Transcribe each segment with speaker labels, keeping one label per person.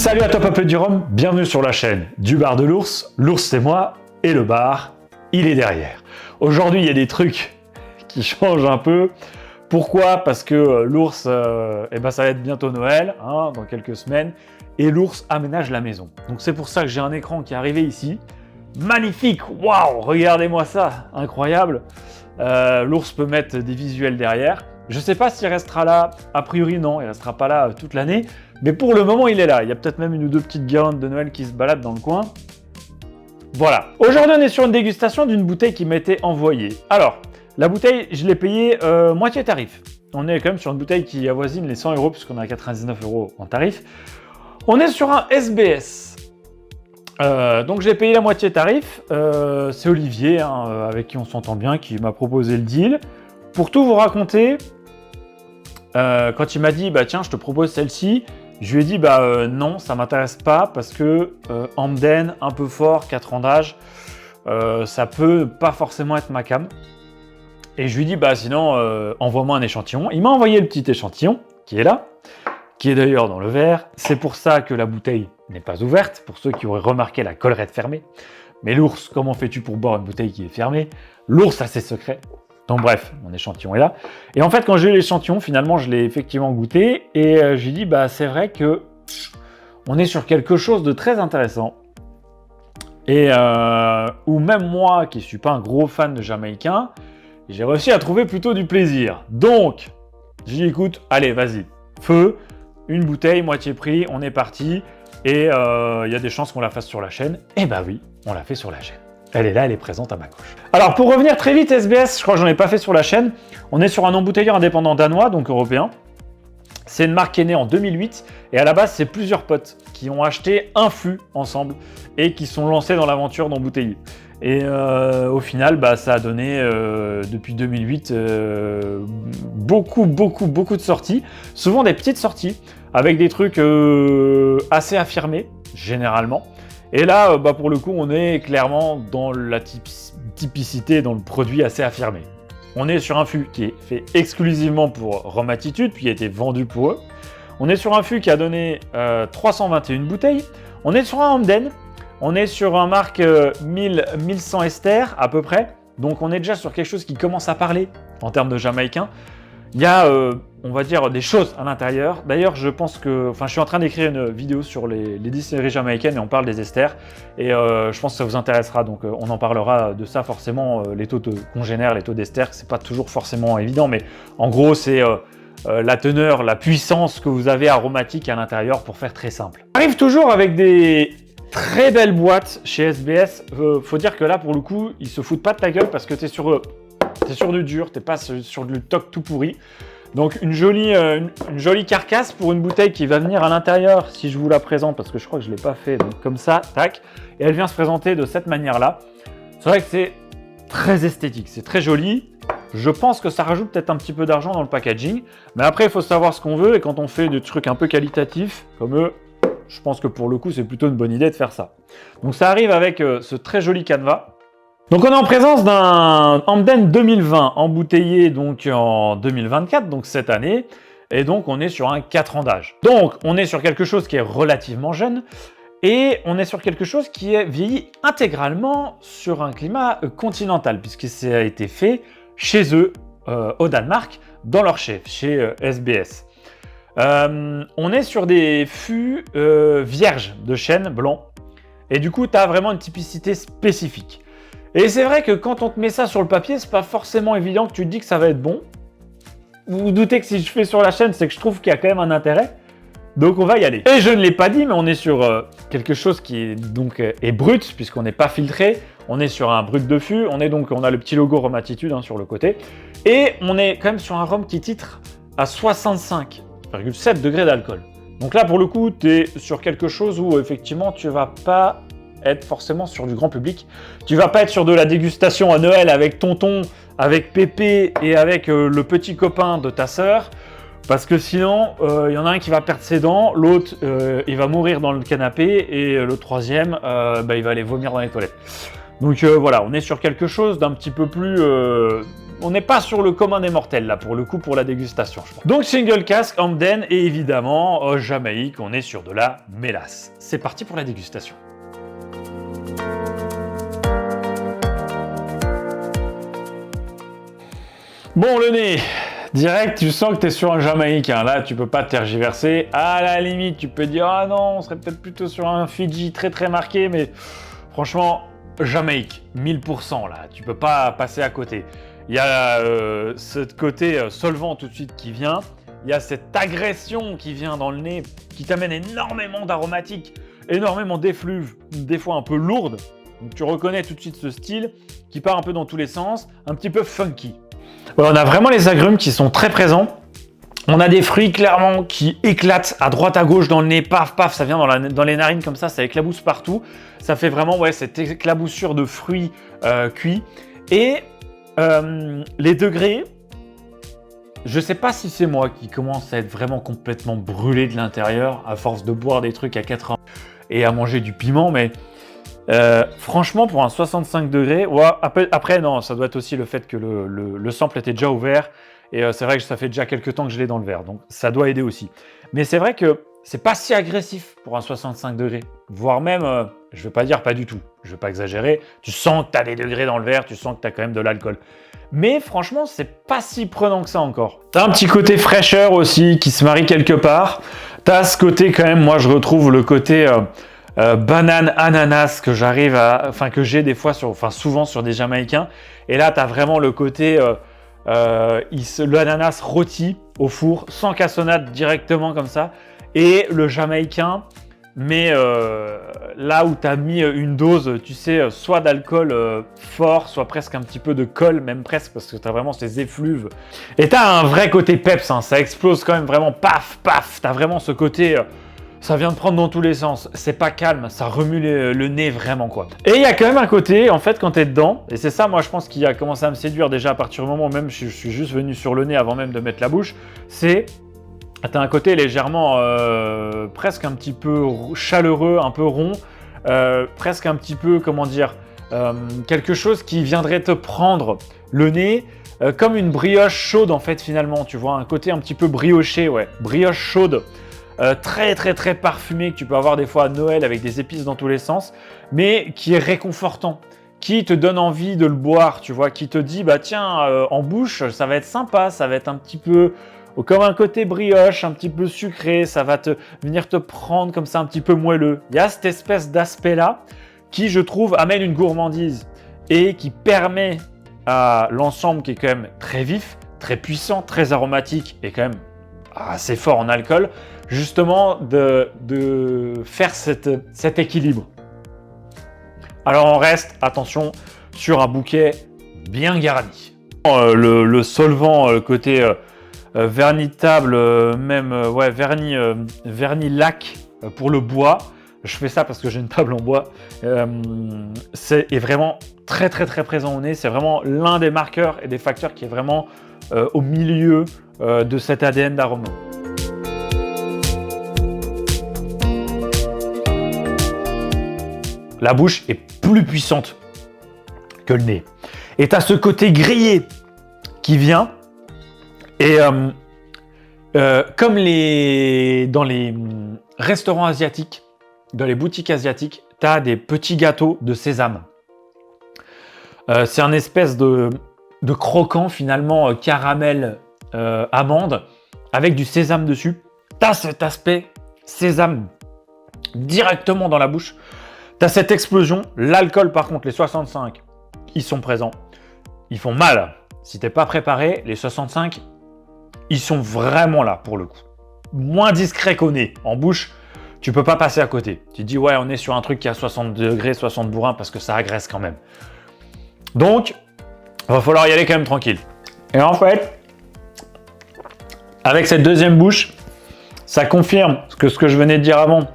Speaker 1: Salut à toi Peuple du Rhum, bienvenue sur la chaîne du bar de l'ours. L'ours c'est moi et le bar, il est derrière. Aujourd'hui il y a des trucs qui changent un peu. Pourquoi? Parce que l'ours, ça va être bientôt Noël, hein, dans quelques semaines, et l'ours aménage la maison. Donc c'est pour ça que j'ai un écran qui est arrivé ici. Magnifique, waouh, regardez-moi ça, incroyable. L'ours peut mettre des visuels derrière. Je ne sais pas s'il restera là, a priori non, il ne restera pas là toute l'année, mais pour le moment il est là. Il y a peut-être même une ou deux petites guirlandes de Noël qui se baladent dans le coin. Voilà. Aujourd'hui on est sur une dégustation d'une bouteille qui m'a été envoyée. Alors, la bouteille, je l'ai payée moitié tarif. On est quand même sur une bouteille qui avoisine les 100 € puisqu'on est à 99 € en tarif. On est sur un SBS. Donc j'ai payé la moitié tarif. C'est Olivier, hein, avec qui on s'entend bien, qui m'a proposé le deal. Pour tout vous raconter, quand il m'a dit bah tiens je te propose celle-ci, je lui ai dit non, ça m'intéresse pas parce que Hamden, un peu fort, 4 ans d'âge, ça peut pas forcément être ma cam. Et je lui ai dit sinon envoie-moi un échantillon. Il m'a envoyé le petit échantillon qui est là, qui est d'ailleurs dans le verre. C'est pour ça que la bouteille n'est pas ouverte, pour ceux qui auraient remarqué la collerette fermée. Mais l'ours, comment fais-tu pour boire une bouteille qui est fermée? L'ours a ses secrets. Donc bref, mon échantillon est là. Et en fait, quand j'ai eu l'échantillon, finalement, je l'ai effectivement goûté. Et j'ai dit, c'est vrai que on est sur quelque chose de très intéressant. Et où même moi, qui ne suis pas un gros fan de Jamaïcain, j'ai réussi à trouver plutôt du plaisir. Donc, j'ai dit, écoute, allez, vas-y, feu, une bouteille, moitié prix, on est parti. Et il y a des chances qu'on la fasse sur la chaîne. Et oui, on l'a fait sur la chaîne. Elle est là, elle est présente à ma gauche. Alors pour revenir très vite, SBS, je crois que j'en ai pas fait sur la chaîne. On est sur un embouteilleur indépendant danois, donc européen. C'est une marque qui est née en 2008 et à la base, c'est plusieurs potes qui ont acheté un fût ensemble et qui sont lancés dans l'aventure d'embouteiller. Et au final, ça a donné depuis 2008 beaucoup de sorties, souvent des petites sorties avec des trucs assez affirmés généralement. Et là, pour le coup, on est clairement dans la typicité, dans le produit assez affirmé. On est sur un fût qui est fait exclusivement pour Rhum Attitude, puis qui a été vendu pour eux. On est sur un fût qui a donné 321 bouteilles. On est sur un Hamden. On est sur un marque 1100 ester à peu près. Donc on est déjà sur quelque chose qui commence à parler en termes de Jamaïcain. Il y a, on va dire, des choses à l'intérieur. D'ailleurs, je pense que... je suis en train d'écrire une vidéo sur les distilleries jamaïcaines et on parle des esters. Et je pense que ça vous intéressera. Donc, on en parlera de ça forcément. Les taux de congénères, les taux d'ester, c'est pas toujours forcément évident. Mais en gros, c'est la teneur, la puissance que vous avez aromatique à l'intérieur pour faire très simple. On arrive toujours avec des très belles boîtes chez SBS. Faut dire que là, pour le coup, ils se foutent pas de ta gueule parce que tu es sur... T'es sur du dur, t'es pas sur du toc tout pourri. Donc une jolie carcasse pour une bouteille qui va venir à l'intérieur, si je vous la présente, parce que je crois que je ne l'ai pas fait, donc comme ça, tac. Et elle vient se présenter de cette manière-là. C'est vrai que c'est très esthétique, c'est très joli. Je pense que ça rajoute peut-être un petit peu d'argent dans le packaging. Mais après, il faut savoir ce qu'on veut. Et quand on fait des trucs un peu qualitatifs, comme eux, je pense que pour le coup, c'est plutôt une bonne idée de faire ça. Donc ça arrive avec ce très joli canevas. Donc on est en présence d'un Hamden 2020 embouteillé donc en 2024, donc cette année, et donc on est sur un 4 ans d'âge. Donc on est sur quelque chose qui est relativement jeune, et on est sur quelque chose qui est vieilli intégralement sur un climat continental, puisque ça a été fait chez eux, au Danemark, dans leur chef, chez SBS. On est sur des fûts vierges de chêne blanc, et du coup tu as vraiment une typicité spécifique. Et c'est vrai que quand on te met ça sur le papier, c'est pas forcément évident que tu te dis que ça va être bon. Vous vous doutez que si je fais sur la chaîne, c'est que je trouve qu'il y a quand même un intérêt. Donc on va y aller. Et je ne l'ai pas dit, mais on est sur quelque chose qui est brut, puisqu'on n'est pas filtré. On est sur un brut de fût. On a le petit logo Rhum Attitude sur le côté. Et on est quand même sur un rhum qui titre à 65,7 degrés d'alcool. Donc là, pour le coup, tu es sur quelque chose où effectivement, tu vas pas être forcément sur du grand public. Tu vas pas être sur de la dégustation à Noël avec tonton, avec Pépé et avec le petit copain de ta sœur, parce que sinon il y en a un qui va perdre ses dents, l'autre il va mourir dans le canapé et le troisième il va aller vomir dans les toilettes. Donc voilà, on est sur quelque chose d'un petit peu plus on n'est pas sur le commun des mortels là pour le coup pour la dégustation. Je pense. Donc single cask Hamden et évidemment Jamaïque, on est sur de la mélasse. C'est parti pour la dégustation. Bon, le nez, direct, tu sens que tu es sur un Jamaïque. Hein. Là, tu peux pas tergiverser. À la limite, tu peux dire ah non, on serait peut-être plutôt sur un Fidji très très marqué, mais franchement, Jamaïque, 1000% là, tu peux pas passer à côté. Il y a ce côté solvant tout de suite qui vient. Il y a cette agression qui vient dans le nez, qui t'amène énormément d'aromatiques, énormément d'effluves, des fois un peu lourdes. Donc, tu reconnais tout de suite ce style qui part un peu dans tous les sens, un petit peu funky. Voilà, on a vraiment les agrumes qui sont très présents. On a des fruits clairement qui éclatent à droite à gauche dans le nez, paf paf, ça vient dans les narines comme ça éclabousse partout. Ça fait vraiment cette éclaboussure de fruits cuits. Et les degrés, je sais pas si c'est moi qui commence à être vraiment complètement brûlé de l'intérieur à force de boire des trucs à 80 et à manger du piment, mais franchement pour un 65 degrés, ouais, après non, ça doit être aussi le fait que le sample était déjà ouvert et c'est vrai que ça fait déjà quelques temps que je l'ai dans le verre, donc ça doit aider aussi. Mais c'est vrai que c'est pas si agressif pour un 65 degrés, voire même, je vais pas dire pas du tout, je vais pas exagérer, tu sens que tu as des degrés dans le verre, tu sens que tu as quand même de l'alcool. Mais franchement, c'est pas si prenant que ça encore. T'as un petit côté fraîcheur aussi qui se marie quelque part. T'as ce côté quand même, moi je retrouve le côté banane ananas que j'ai des fois souvent sur des Jamaïcains. Et là, t'as vraiment le côté l'ananas rôti au four, sans cassonade directement comme ça. Et le Jamaïcain, mais là où tu as mis une dose, tu sais, soit d'alcool fort, soit presque un petit peu de colle, même presque, parce que tu as vraiment ces effluves. Et tu as un vrai côté peps, hein, ça explose quand même vraiment, paf, paf, tu as vraiment ce côté, ça vient de prendre dans tous les sens, c'est pas calme, ça remue le nez vraiment quoi. Et il y a quand même un côté, en fait, quand tu es dedans, et c'est ça moi je pense qui a commencé à me séduire déjà à partir du moment où même je suis juste venu sur le nez avant même de mettre la bouche, c'est... T'as un côté légèrement, presque un petit peu chaleureux, un peu rond, presque un petit peu, comment dire, quelque chose qui viendrait te prendre le nez, comme une brioche chaude en fait finalement, tu vois, un côté un petit peu brioché, ouais, brioche chaude, très très très parfumé que tu peux avoir des fois à Noël avec des épices dans tous les sens, mais qui est réconfortant, qui te donne envie de le boire, tu vois, qui te dit, bah tiens, en bouche, ça va être sympa, ça va être un petit peu... comme un côté brioche, un petit peu sucré, ça va venir te prendre comme ça un petit peu moelleux. Il y a cette espèce d'aspect-là qui, je trouve, amène une gourmandise et qui permet à l'ensemble qui est quand même très vif, très puissant, très aromatique et quand même assez fort en alcool, justement de faire cet équilibre. Alors on reste, attention, sur un bouquet bien garni. Le solvant, le côté... vernis de table, vernis lac pour le bois. Je fais ça parce que j'ai une table en bois. Est vraiment très très très présent au nez. C'est vraiment l'un des marqueurs et des facteurs qui est vraiment au milieu de cet ADN d'arôme. La bouche est plus puissante que le nez. Et tu as ce côté grillé qui vient. Et comme dans les restaurants asiatiques, dans les boutiques asiatiques, tu as des petits gâteaux de sésame. C'est un espèce de croquant finalement caramel amande avec du sésame dessus. Tu as cet aspect sésame directement dans la bouche. Tu as cette explosion. L'alcool par contre, les 65, ils sont présents. Ils font mal. Si tu n'es pas préparé, les 65, ils sont vraiment là pour le coup. Moins discret qu'au nez. En bouche, tu peux pas passer à côté. Tu te dis ouais, on est sur un truc qui a 60 degrés, 60 bourrins parce que ça agresse quand même. Donc, il va falloir y aller quand même tranquille. Et en fait, avec cette deuxième bouche, ça confirme que ce que je venais de dire avant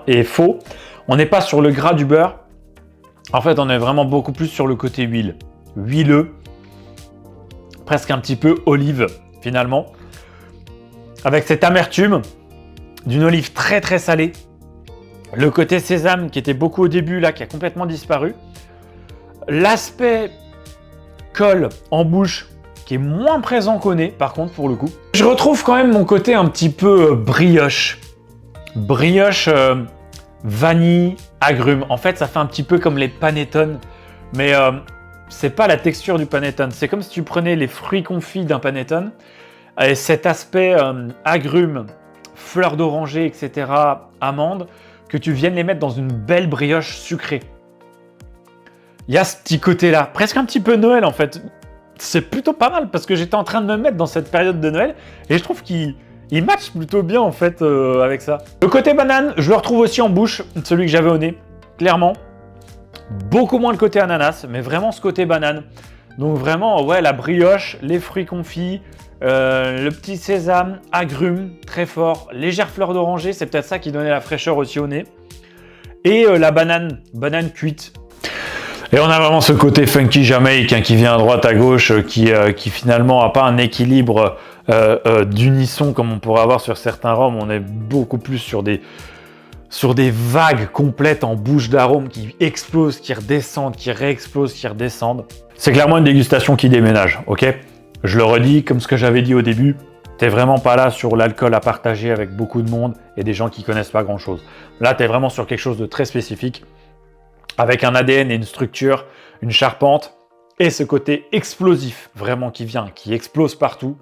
Speaker 1: est faux. On n'est pas sur le gras du beurre. En fait, on est vraiment beaucoup plus sur le côté huile. Huileux, presque un petit peu olive finalement. Avec cette amertume d'une olive très très salée. Le côté sésame qui était beaucoup au début là, qui a complètement disparu. L'aspect col en bouche qui est moins présent qu'au nez, par contre, pour le coup. Je retrouve quand même mon côté un petit peu brioche. Brioche, vanille, agrumes. En fait, ça fait un petit peu comme les panettone, mais c'est pas la texture du panettone. C'est comme si tu prenais les fruits confits d'un panettone, et cet aspect agrumes, fleurs d'oranger, etc., amandes, que tu viennes les mettre dans une belle brioche sucrée. Il y a ce petit côté-là, presque un petit peu Noël en fait. C'est plutôt pas mal parce que j'étais en train de me mettre dans cette période de Noël et je trouve qu'il match plutôt bien en fait avec ça. Le côté banane, je le retrouve aussi en bouche, celui que j'avais au nez, clairement. Beaucoup moins le côté ananas, mais vraiment ce côté banane. Donc vraiment, ouais, la brioche, les fruits confits, le petit sésame, agrumes, très fort, légère fleur d'oranger, c'est peut-être ça qui donnait la fraîcheur aussi au nez. Et la banane cuite. Et on a vraiment ce côté funky jamaïcain qui vient à droite à gauche, qui finalement n'a pas un équilibre d'unisson comme on pourrait avoir sur certains rhums. On est beaucoup plus sur des vagues complètes en bouche d'arômes qui explosent, qui redescendent, qui réexplosent, qui redescendent. C'est clairement une dégustation qui déménage, ok? Je le redis, comme ce que j'avais dit au début, t'es vraiment pas là sur l'alcool à partager avec beaucoup de monde et des gens qui connaissent pas grand chose. Là, t'es vraiment sur quelque chose de très spécifique, avec un ADN et une structure, une charpente, et ce côté explosif, vraiment qui vient, qui explose partout.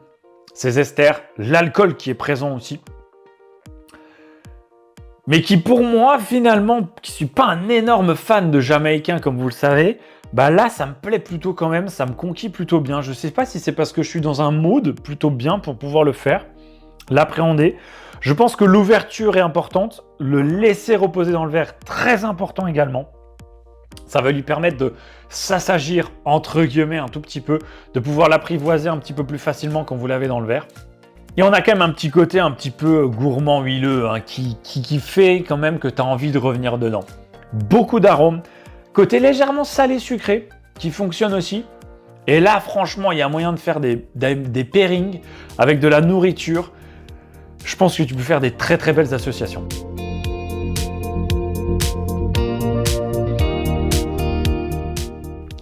Speaker 1: Ces esters, l'alcool qui est présent aussi. Mais qui pour moi, finalement, qui suis pas un énorme fan de jamaïcain, comme vous le savez, bah là, ça me plaît plutôt quand même, ça me conquit plutôt bien. Je sais pas si c'est parce que je suis dans un mood plutôt bien pour pouvoir le faire, l'appréhender. Je pense que l'ouverture est importante, le laisser reposer dans le verre, très important également. Ça va lui permettre de s'assagir, entre guillemets, un tout petit peu, de pouvoir l'apprivoiser un petit peu plus facilement quand vous l'avez dans le verre. Et on a quand même un petit côté un petit peu gourmand, huileux, hein, qui fait quand même que tu as envie de revenir dedans. Beaucoup d'arômes, côté légèrement salé sucré, qui fonctionne aussi. Et là, franchement, il y a moyen de faire des pairings avec de la nourriture. Je pense que tu peux faire des très très belles associations.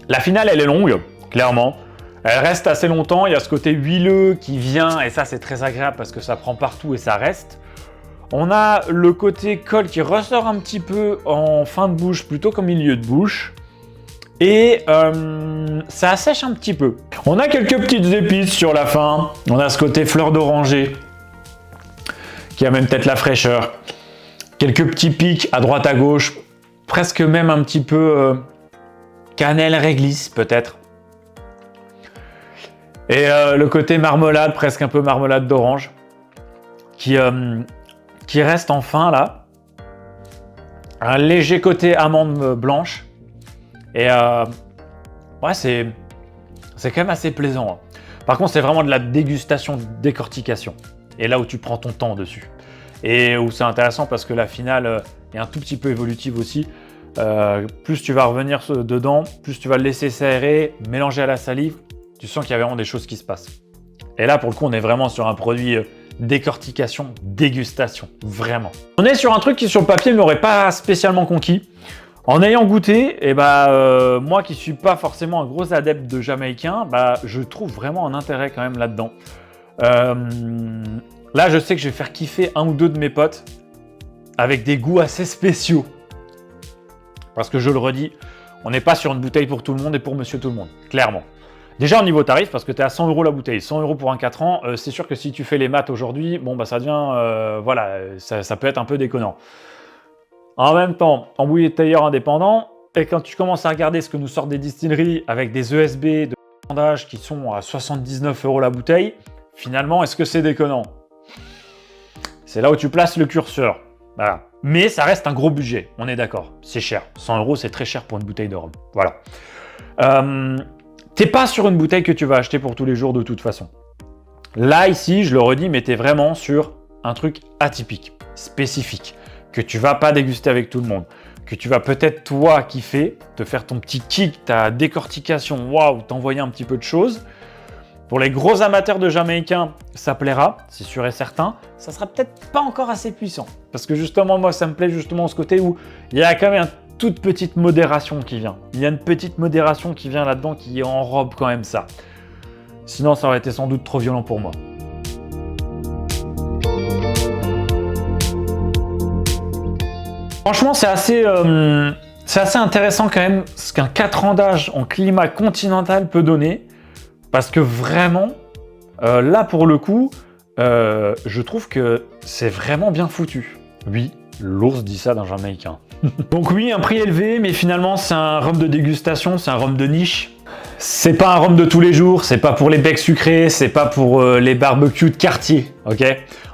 Speaker 1: La finale, elle est longue, clairement. Elle reste assez longtemps. Il y a ce côté huileux qui vient, et ça, c'est très agréable parce que ça prend partout et ça reste. On a le côté col qui ressort un petit peu en fin de bouche, plutôt qu'au milieu de bouche. Et ça assèche un petit peu. On a quelques petites épices sur la fin. On a ce côté fleur d'oranger qui amène peut-être la fraîcheur. Quelques petits pics à droite à gauche. Presque même un petit peu... cannelle réglisse peut-être. Et le côté marmelade, presque un peu marmelade d'orange, qui reste en fin là. Un léger côté amande blanche. Et ouais, c'est quand même assez plaisant. Hein. Par contre, c'est vraiment de la dégustation, décortication. Et là où tu prends ton temps dessus. Et où c'est intéressant parce que la finale est un tout petit peu évolutive aussi. Plus tu vas revenir dedans, plus tu vas le laisser s'aérer, mélanger à la salive, tu sens qu'il y a vraiment des choses qui se passent. Et là, pour le coup, on est vraiment sur un produit décortication, dégustation, vraiment. On est sur un truc qui, sur le papier, ne m'aurait pas spécialement conquis. En ayant goûté, et moi qui suis pas forcément un gros adepte de jamaïcain, je trouve vraiment un intérêt quand même là-dedans. Là, je sais que je vais faire kiffer un ou deux de mes potes avec des goûts assez spéciaux. Parce que je le redis, on n'est pas sur une bouteille pour tout le monde et pour monsieur tout le monde, clairement. Déjà au niveau tarif, parce que tu es à 100 € la bouteille, 100 € pour un 4 ans, c'est sûr que si tu fais les maths aujourd'hui, bon ça devient, voilà, ça peut être un peu déconnant. En même temps, embouteilleur indépendant, et quand tu commences à regarder ce que nous sortent des distilleries avec des ESB de vendage qui sont à 79 € la bouteille, finalement, est-ce que c'est déconnant? C'est là où tu places le curseur. Voilà. Mais ça reste un gros budget, on est d'accord. C'est cher. 100 €, c'est très cher pour une bouteille de rhum. Voilà. T'es pas sur une bouteille que tu vas acheter pour tous les jours de toute façon. Là, ici, je le redis, mais t'es vraiment sur un truc atypique, spécifique, que tu vas pas déguster avec tout le monde, que tu vas peut-être, toi, kiffer, te faire ton petit kick, ta décortication, waouh, t'envoyer un petit peu de choses. Pour les gros amateurs de jamaïcain, ça plaira, c'est sûr et certain. Ça sera peut-être pas encore assez puissant. Parce que justement, moi, ça me plaît justement ce côté où il y a quand même un toute petite modération qui vient. Il y a une petite modération qui vient là-dedans qui enrobe quand même ça. Sinon, ça aurait été sans doute trop violent pour moi. Franchement, c'est assez intéressant quand même ce qu'un 4 ans d'âge en climat continental peut donner. Parce que vraiment, là pour le coup, je trouve que c'est vraiment bien foutu. Oui, l'ours dit ça d'un Jamaïcain. Donc oui, un prix élevé, mais finalement c'est un rhum de dégustation, c'est un rhum de niche. C'est pas un rhum de tous les jours, c'est pas pour les becs sucrés, c'est pas pour les barbecues de quartier, ok?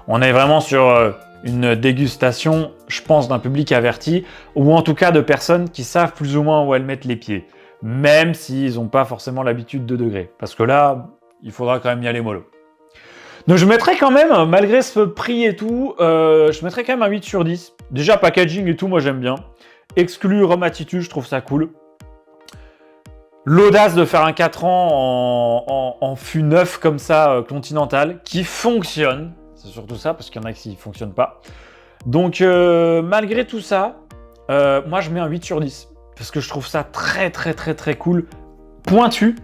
Speaker 1: On est vraiment sur une dégustation, je pense, d'un public averti, ou en tout cas de personnes qui savent plus ou moins où elles mettent les pieds, même s'ils n'ont pas forcément l'habitude de degrés. Parce que là, il faudra quand même y aller mollo. Donc je mettrais quand même, malgré ce prix et tout, je mettrais quand même un 8 sur 10. Déjà, packaging et tout, moi j'aime bien. Exclu Rhum Attitude, je trouve ça cool. L'audace de faire un 4 ans en fût neuf comme ça, continental, qui fonctionne. C'est surtout ça, parce qu'il y en a qui ne fonctionnent pas. Donc, malgré tout ça, moi je mets un 8 sur 10. Parce que je trouve ça très cool. Pointu,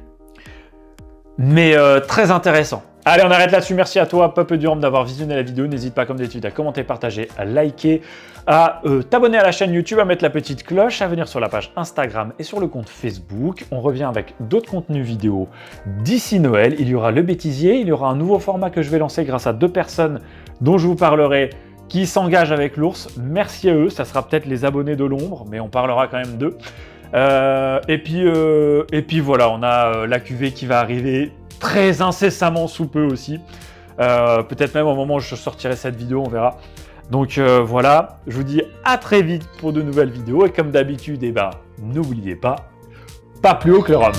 Speaker 1: mais très intéressant. Allez, on arrête là-dessus. Merci à toi, Peuple du Rhum, d'avoir visionné la vidéo. N'hésite pas, comme d'habitude, à commenter, partager, à liker, à t'abonner à la chaîne YouTube, à mettre la petite cloche, à venir sur la page Instagram et sur le compte Facebook. On revient avec d'autres contenus vidéo d'ici Noël. Il y aura le bêtisier, il y aura un nouveau format que je vais lancer grâce à 2 personnes dont je vous parlerai qui s'engagent avec l'ours. Merci à eux, ça sera peut-être les abonnés de l'ombre, mais on parlera quand même d'eux. Et puis voilà, on a la cuvée qui va arriver très incessamment sous peu aussi. Peut-être même au moment où je sortirai cette vidéo, on verra. Donc voilà, je vous dis à très vite pour de nouvelles vidéos. Et comme d'habitude, n'oubliez pas plus haut que le rhum.